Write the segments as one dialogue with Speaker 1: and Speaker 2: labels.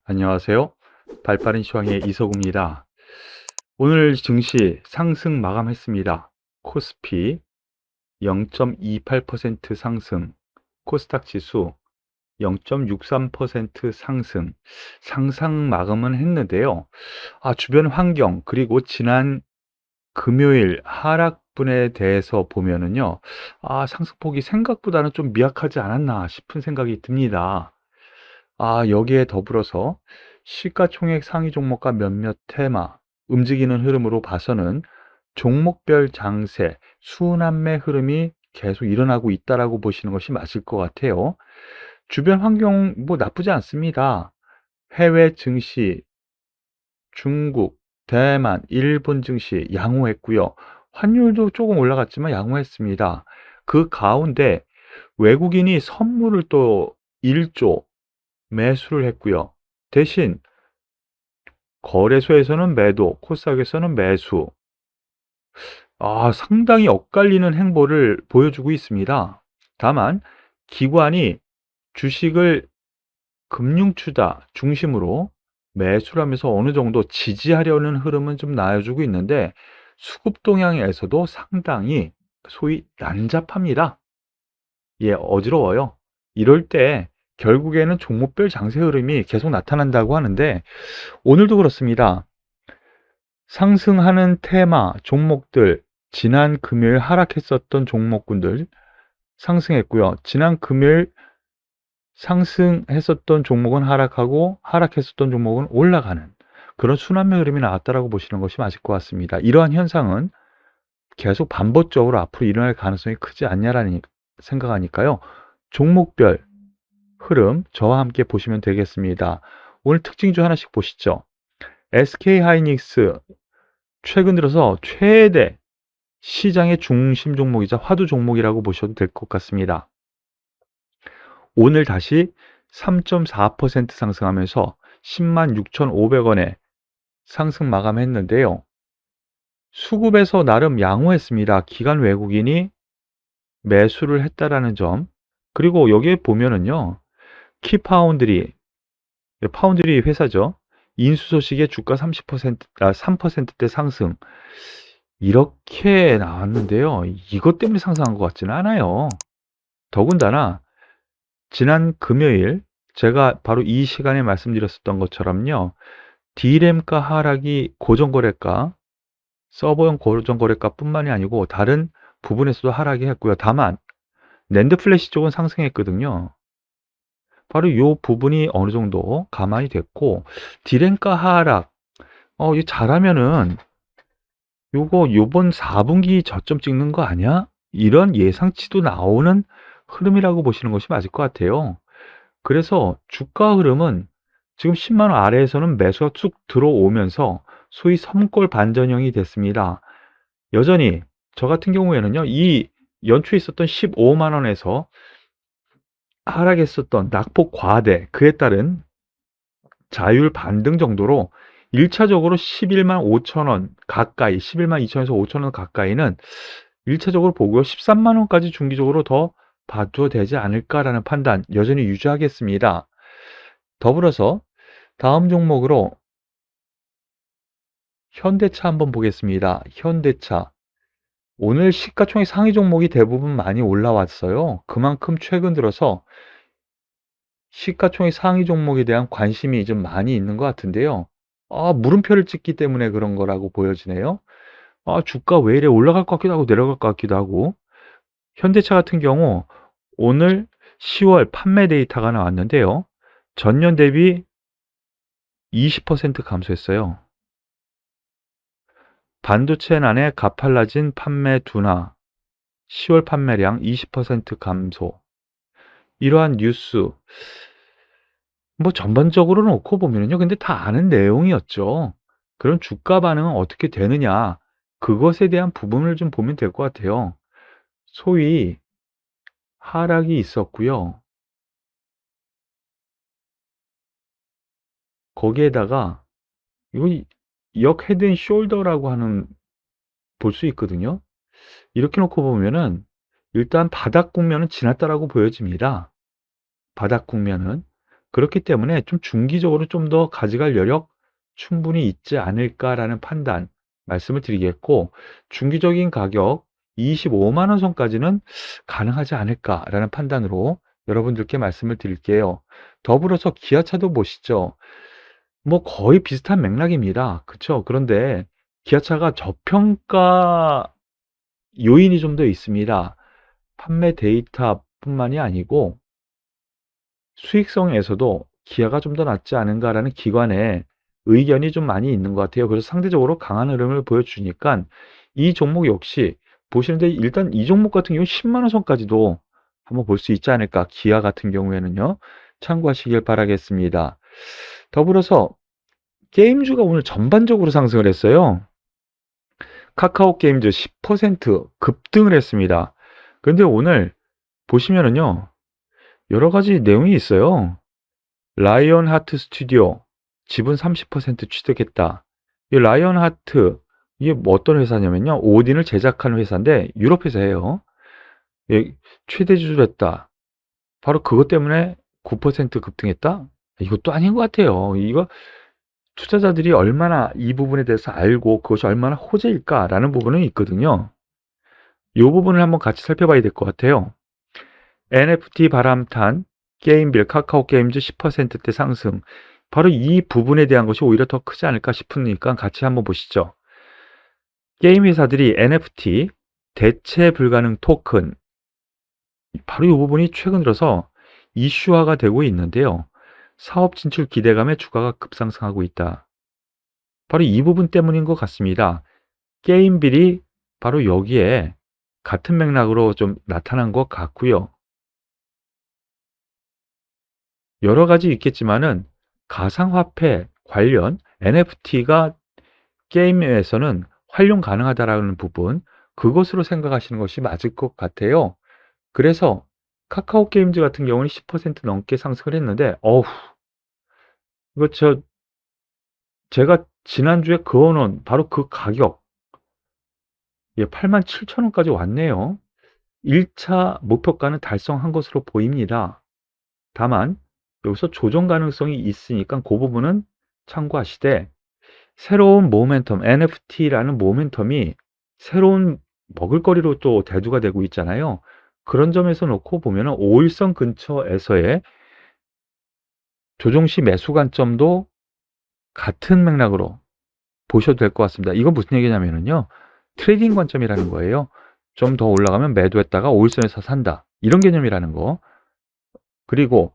Speaker 1: 안녕하세요. 발빠른 시황의 이석우입니다. 오늘 증시 상승 마감했습니다. 코스피 0.28% 상승, 코스닥 지수 0.63% 상승, 상상 마감은 했는데요. 주변 환경, 그리고 지난 금요일 하락분에 대해서 보면은요, 상승폭이 생각보다는 좀 미약하지 않았나 싶은 생각이 듭니다. 여기에 더불어서 시가총액 상위 종목과 몇몇 테마, 움직이는 흐름으로 봐서는 종목별 장세, 순환매 흐름이 계속 일어나고 있다라고 보시는 것이 맞을 것 같아요. 주변 환경 뭐 나쁘지 않습니다. 해외 증시, 중국, 대만, 일본 증시 양호했고요. 환율도 조금 올라갔지만 양호했습니다. 그 가운데 외국인이 선물을 또 1조 매수를 했고요. 대신 거래소에서는 매도, 코스닥에서는 매수. 상당히 엇갈리는 행보를 보여주고 있습니다. 다만 기관이 주식을 금융투자 중심으로 매수를 하면서 어느 정도 지지하려는 흐름은 좀 나와주고 있는데, 수급 동향에서도 상당히 소위 난잡합니다. 어지러워요. 이럴 때 결국에는 종목별 장세 흐름이 계속 나타난다고 하는데, 오늘도 그렇습니다. 상승하는 테마 종목들, 지난 금요일 하락했었던 종목군들 상승했고요. 지난 금요일 상승했었던 종목은 하락하고 하락했었던 종목은 올라가는 그런 순환매 흐름이 나왔다라고 보시는 것이 맞을 것 같습니다. 이러한 현상은 계속 반복적으로 앞으로 일어날 가능성이 크지 않냐라는 생각하니까요. 종목별 흐름 저와 함께 보시면 되겠습니다. 오늘 특징주 하나씩 보시죠. SK하이닉스 최근 들어서 최대 시장의 중심 종목이자 화두 종목이라고 보셔도 될 것 같습니다. 오늘 다시 3.4% 상승하면서 106,500원에 상승 마감했는데요. 수급에서 나름 양호했습니다. 기관 외국인이 매수를 했다라는 점. 그리고 여기에 보면은요, 키파운드리, 파운드리 회사죠. 인수 소식에 주가 3%대 상승. 이렇게 나왔는데요. 이것 때문에 상승한 것 같지는 않아요. 더군다나 지난 금요일 제가 바로 이 시간에 말씀드렸었던 것처럼요. D램가 하락이 고정거래가, 서버용 고정거래가뿐만이 아니고 다른 부분에서도 하락이 했고요. 다만 낸드 플래시 쪽은 상승했거든요. 바로 이 부분이 어느 정도 감안이 됐고, D램가 하락, 이거 잘하면은 요번 4분기 저점 찍는 거 아니야? 이런 예상치도 나오는 흐름이라고 보시는 것이 맞을 것 같아요. 그래서 주가 흐름은 지금 10만 원 아래에서는 매수가 쭉 들어오면서 소위 섬골 반전형이 됐습니다. 여전히 저 같은 경우에는요, 이 연초에 있었던 15만 원에서 하락했었던 낙폭 과대, 그에 따른 자율 반등 정도로 1차적으로 11만 5천 원 가까이, 11만 2천에서 5천 원 가까이는 1차적으로 보고요. 13만 원까지 중기적으로 더 봐도 되지 않을까라는 판단 여전히 유지하겠습니다. 더불어서 다음 종목으로 현대차 한번 보겠습니다. 현대차. 오늘 시가총액 상위 종목이 대부분 많이 올라왔어요. 그만큼 최근 들어서 시가총액 상위 종목에 대한 관심이 좀 많이 있는 것 같은데요. 물음표를 찍기 때문에 그런 거라고 보여지네요. 주가 왜 이래 올라갈 것 같기도 하고 내려갈 것 같기도 하고. 현대차 같은 경우 오늘 10월 판매 데이터가 나왔는데요. 전년 대비 20% 감소했어요. 반도체 난에 가팔라진 판매 둔화, 10월 판매량 20% 감소. 이러한 뉴스, 뭐 전반적으로 놓고 보면요. 근데 다 아는 내용이었죠. 그럼 주가 반응은 어떻게 되느냐? 그것에 대한 부분을 좀 보면 될 것 같아요. 소위 하락이 있었고요. 거기에다가 이거 역 헤드 앤 숄더라고 하는 볼 수 있거든요. 이렇게 놓고 보면은 일단 바닥 국면은 지났다라고 보여집니다. 바닥 국면은. 그렇기 때문에 좀 중기적으로 좀 더 가져갈 여력 충분히 있지 않을까라는 판단 말씀을 드리겠고, 중기적인 가격 25만 원 선까지는 가능하지 않을까라는 판단으로 여러분들께 말씀을 드릴게요. 더불어서 기아차도 보시죠. 뭐 거의 비슷한 맥락입니다. 그쵸? 그런데 기아차가 저평가 요인이 좀 더 있습니다. 판매 데이터뿐만이 아니고 수익성에서도 기아가 좀 더 낫지 않은가라는 기관의 의견이 좀 많이 있는 것 같아요. 그래서 상대적으로 강한 흐름을 보여주니까 이 종목 역시 보시는데, 일단 이 종목 같은 경우는 10만 원 선까지도 한번 볼 수 있지 않을까. 기아 같은 경우에는요. 참고하시길 바라겠습니다. 더불어서 게임주가 오늘 전반적으로 상승을 했어요. 카카오 게임즈 10% 급등을 했습니다. 그런데 오늘 보시면은요, 여러 가지 내용이 있어요. 라이언 하트 스튜디오 지분 30% 취득했다. 이 라이언 하트, 이게 뭐 어떤 회사냐면요, 오딘을 제작하는 회사인데 유럽 회사예요. 예, 최대 주주했다. 바로 그것 때문에 9% 급등했다? 이것도 아닌 것 같아요. 이거 투자자들이 얼마나 이 부분에 대해서 알고 그것이 얼마나 호재일까라는 부분은 있거든요. 이 부분을 한번 같이 살펴봐야 될 것 같아요. NFT 바람탄 게임빌 카카오 게임즈 10%대 상승. 바로 이 부분에 대한 것이 오히려 더 크지 않을까 싶으니까 같이 한번 보시죠. 게임 회사들이 NFT 대체 불가능 토큰, 바로 이 부분이 최근 들어서 이슈화가 되고 있는데요. 사업 진출 기대감에 주가가 급상승하고 있다. 바로 이 부분 때문인 것 같습니다. 게임빌이 바로 여기에 같은 맥락으로 좀 나타난 것 같고요. 여러 가지 있겠지만은 가상화폐 관련 NFT가 게임에서는 활용 가능하다라는 부분, 그것으로 생각하시는 것이 맞을 것 같아요. 그래서 카카오 게임즈 같은 경우는 10% 넘게 상승을 했는데, 이거 제가 지난주에 그어놓은 바로 그 가격, 예, 87,000원까지 왔네요. 1차 목표가는 달성한 것으로 보입니다. 다만 여기서 조정 가능성이 있으니까 그 부분은 참고하시되, 새로운 모멘텀, NFT라는 모멘텀이 새로운 먹을거리로 또 대두가 되고 있잖아요. 그런 점에서 놓고 보면은 5일선 근처에서의 조정 시 매수 관점도 같은 맥락으로 보셔도 될 것 같습니다. 이건 무슨 얘기냐면요, 트레이딩 관점이라는 거예요. 좀 더 올라가면 매도했다가 5일선에서 산다, 이런 개념이라는 거. 그리고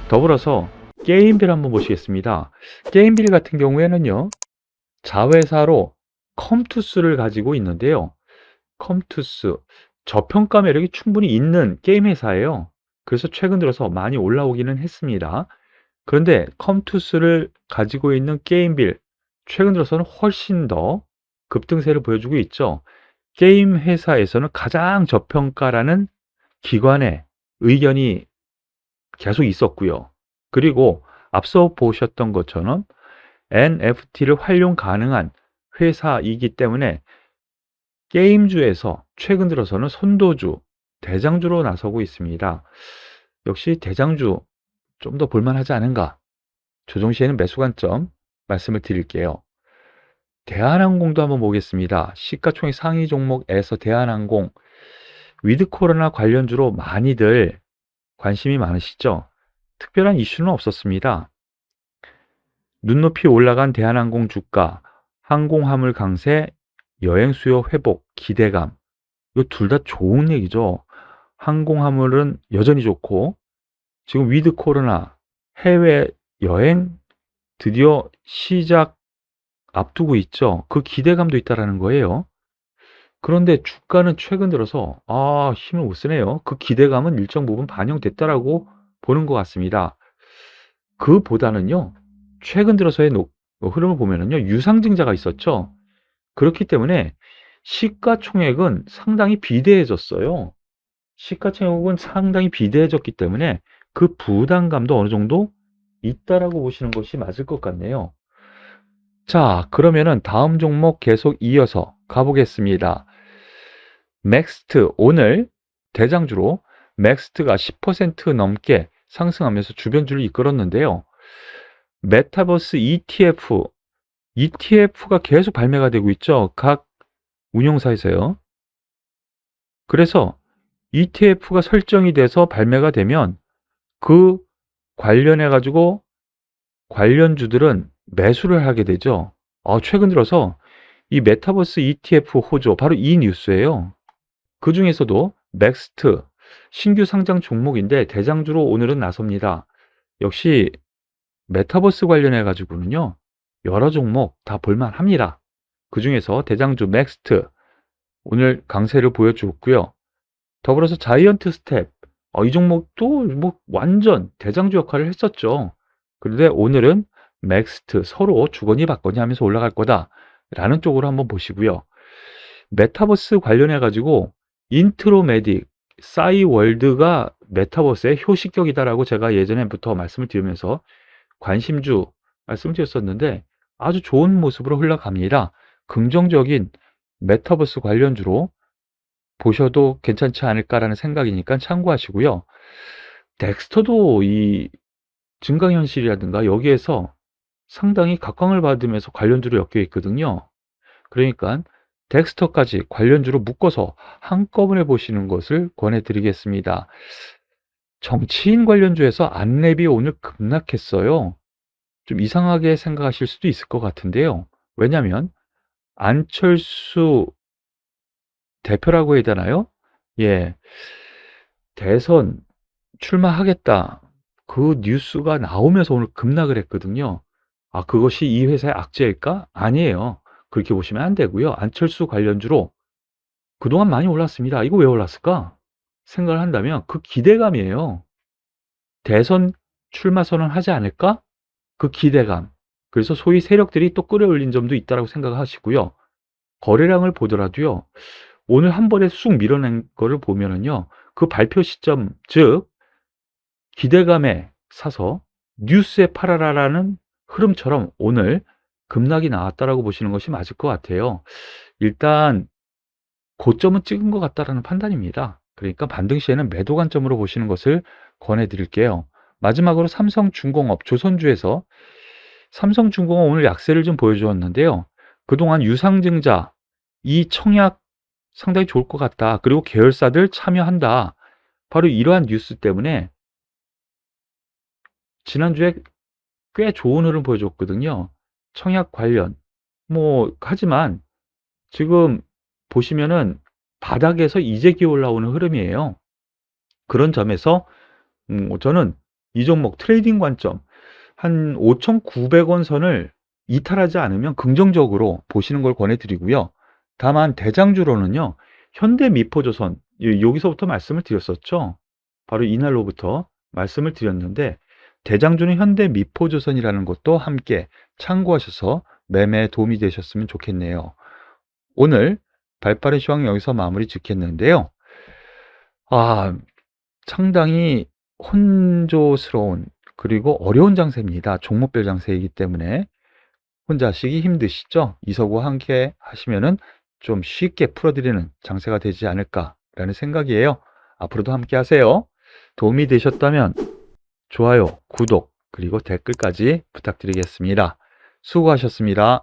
Speaker 1: 더불어서 게임빌 한번 보시겠습니다. 게임빌 같은 경우에는요, 자회사로 컴투스를 가지고 있는데요. 컴투스, 저평가 매력이 충분히 있는 게임 회사예요. 그래서 최근 들어서 많이 올라오기는 했습니다. 그런데 컴투스를 가지고 있는 게임빌, 최근 들어서는 훨씬 더 급등세를 보여주고 있죠. 게임 회사에서는 가장 저평가라는 기관의 의견이 계속 있었고요. 그리고 앞서 보셨던 것처럼 NFT를 활용 가능한 회사이기 때문에 게임주에서 최근 들어서는 선도주, 대장주로 나서고 있습니다. 역시 대장주 좀 더 볼만하지 않은가? 조정 시에는 매수 관점 말씀을 드릴게요. 대한항공도 한번 보겠습니다. 시가총액 상위 종목에서 대한항공, 위드 코로나 관련주로 많이들 관심이 많으시죠? 특별한 이슈는 없었습니다. 눈높이 올라간 대한항공 주가, 항공화물 강세, 여행 수요 회복, 기대감. 이거 둘 다 좋은 얘기죠. 항공화물은 여전히 좋고, 지금 위드 코로나, 해외 여행 드디어 시작 앞두고 있죠. 그 기대감도 있다라는 거예요. 그런데 주가는 최근 들어서 힘을 못 쓰네요. 그 기대감은 일정 부분 반영됐다라고 보는 것 같습니다. 그보다는요, 최근 들어서의 흐름을 보면은요, 유상증자가 있었죠. 그렇기 때문에 시가총액은 상당히 비대해졌어요. 시가총액은 상당히 비대해졌기 때문에 그 부담감도 어느 정도 있다라고 보시는 것이 맞을 것 같네요. 자, 그러면은 다음 종목 계속 이어서 가보겠습니다. 맥스트, 오늘 대장주로 맥스트가 10% 넘게 상승하면서 주변주를 이끌었는데요. 메타버스 ETF가 계속 발매가 되고 있죠. 각 운용사에서요. 그래서 ETF가 설정이 돼서 발매가 되면 그 관련해 가지고 관련주들은 매수를 하게 되죠. 최근 들어서 이 메타버스 ETF 호조, 바로 이 뉴스예요. 그 중에서도 맥스트 신규 상장 종목인데 대장주로 오늘은 나섭니다. 역시 메타버스 관련해 가지고는요, 여러 종목 다 볼만합니다. 그 중에서 대장주 맥스트 오늘 강세를 보여주었고요. 더불어서 자이언트 스텝, 이 종목도 뭐 완전 대장주 역할을 했었죠. 그런데 오늘은 맥스트 서로 주거니 받거니 하면서 올라갈 거다라는 쪽으로 한번 보시고요. 메타버스 관련해 가지고 인트로메딕, 싸이월드가 메타버스의 효시격이다라고 제가 예전에부터 말씀을 드리면서 관심주 말씀드렸었는데 아주 좋은 모습으로 흘러갑니다. 긍정적인 메타버스 관련주로 보셔도 괜찮지 않을까라는 생각이니까 참고하시고요. 덱스터도 이 증강현실이라든가 여기에서 상당히 각광을 받으면서 관련주로 엮여 있거든요. 그러니까 덱스터까지 관련주로 묶어서 한꺼번에 보시는 것을 권해드리겠습니다. 정치인 관련주에서 안랩이 오늘 급락했어요. 좀 이상하게 생각하실 수도 있을 것 같은데요. 왜냐하면 안철수 대표라고 해야 되나요? 예, 대선 출마하겠다. 그 뉴스가 나오면서 오늘 급락을 했거든요. 그것이 이 회사의 악재일까? 아니에요. 그렇게 보시면 안 되고요. 안철수 관련주로 그동안 많이 올랐습니다. 이거 왜 올랐을까? 생각을 한다면 그 기대감이에요. 대선 출마 선언하지 않을까? 그 기대감. 그래서 소위 세력들이 또 끌어올린 점도 있다고 생각하시고요. 거래량을 보더라도요. 오늘 한 번에 쑥 밀어낸 거를 보면은요. 그 발표 시점, 즉 기대감에 사서 뉴스에 팔아라라는 흐름처럼 오늘 급락이 나왔다라고 보시는 것이 맞을 것 같아요. 일단 고점은 찍은 것 같다라는 판단입니다. 그러니까 반등 시에는 매도 관점으로 보시는 것을 권해드릴게요. 마지막으로 삼성중공업, 조선주에서 삼성중공업 오늘 약세를 좀 보여주었는데요. 그동안 유상증자, 이 청약 상당히 좋을 것 같다. 그리고 계열사들 참여한다. 바로 이러한 뉴스 때문에 지난주에 꽤 좋은 흐름 보여줬거든요. 청약 관련. 하지만 지금 보시면은 바닥에서 이제 기어 올라오는 흐름이에요. 그런 점에서 저는 이 종목 트레이딩 관점 한 5,900원 선을 이탈하지 않으면 긍정적으로 보시는 걸 권해드리고요. 다만 대장주로는요. 현대미포조선, 여기서부터 말씀을 드렸었죠. 바로 이날로부터 말씀을 드렸는데 대장주는 현대미포조선이라는 것도 함께 참고하셔서 매매에 도움이 되셨으면 좋겠네요. 오늘 발빠른 시황 여기서 마무리 짓겠는데요. 상당히 혼조스러운 그리고 어려운 장세입니다. 종목별 장세이기 때문에 혼자 하시기 힘드시죠? 이서구와 함께 하시면은 좀 쉽게 풀어드리는 장세가 되지 않을까라는 생각이에요. 앞으로도 함께 하세요. 도움이 되셨다면 좋아요, 구독, 그리고 댓글까지 부탁드리겠습니다. 수고하셨습니다.